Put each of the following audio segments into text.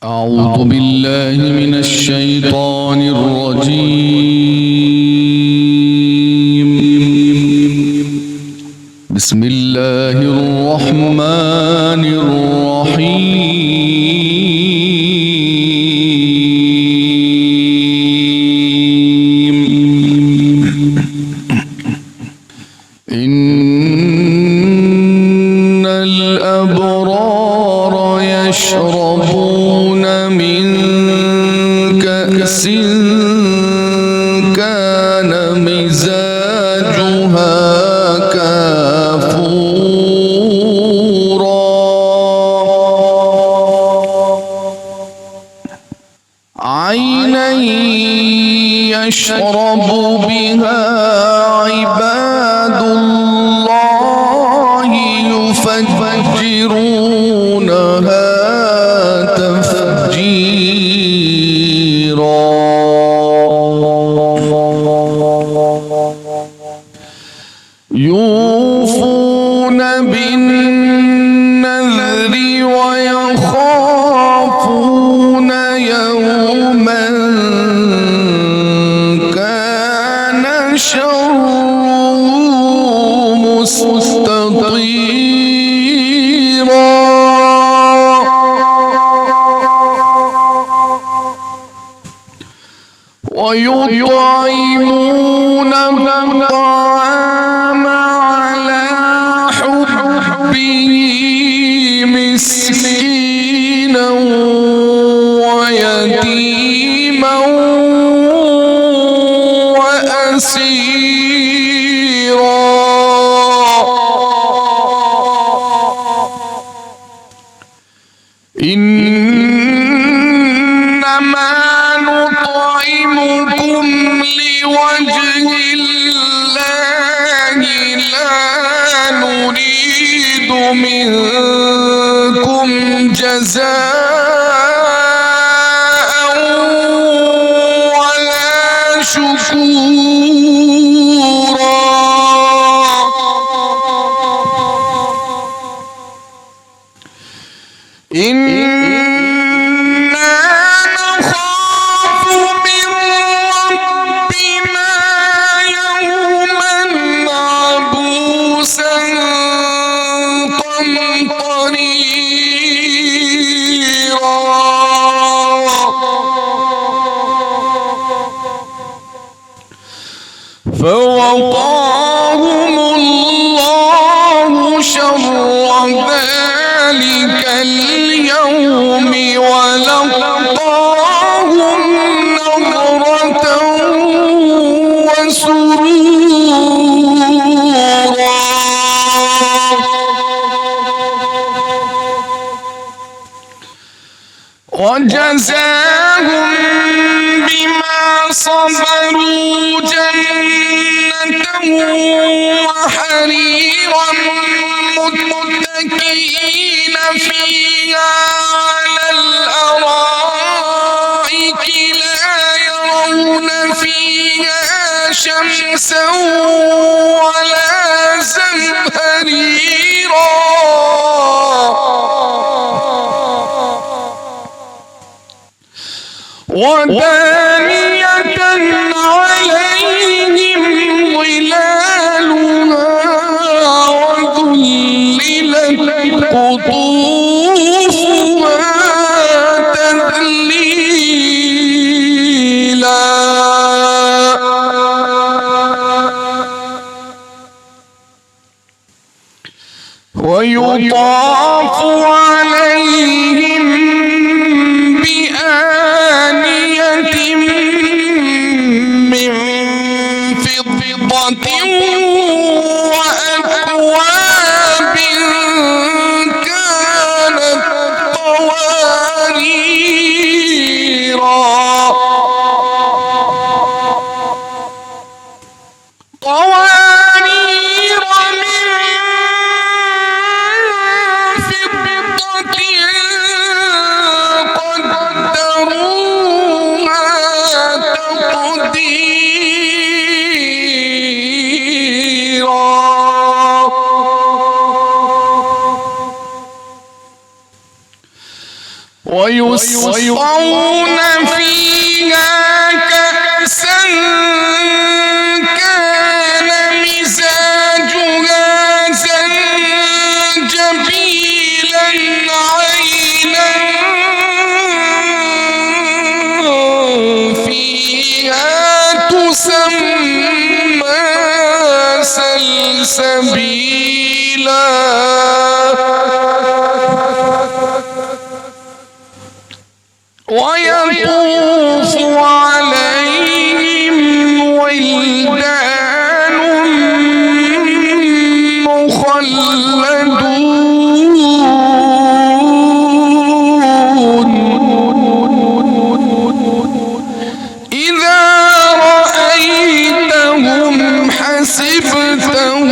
أعوذ بالله من الشيطان الرجيم. بسم الله الرحمن الرحيم. إن الأبرار يشربون من كأس كان مزاجها كافورا عينا يشرب بها عباد الله يفجرونها تفجيرا. يوفون بالنذر ويخافون يوما كان شره مستطيرا. ويطعمون الطعام على حبه مسكينا ويتيما وأسيرا. إنما نطعمكم لوجه الله لا نريد منكم جزاء ولا شكورا. إنا نخاف من ربنا يوما عبوسا قمطريرا. فوقاهم الله شر ذلك اليوم ولقاهم نضرة وسرورا. وجزاهم بما صبروا جنة وحريرا متكئين فيها على الأرائك لا يرون فيها شمسا ولا زمهريرا. ودانية عليهم ظلالها وذللت قطوفها تذليلا. ويطاف عليهم بآنية من فضة وأكواب كانت قواريرا. قدروها تقديرا. ويسقون فيها كأسا كان مزاجها زنجبيلا عينا فيها تسمى سلسبيلا ويطوف عليهم ولدان مخلدون إذا رأيتهم حسبتهم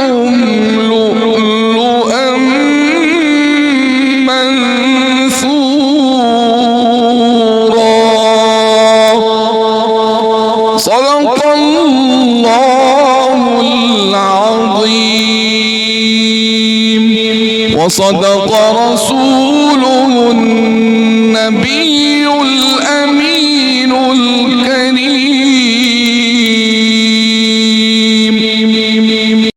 لؤلؤا منثورا. صدق الله العظيم وصدق رسوله النبي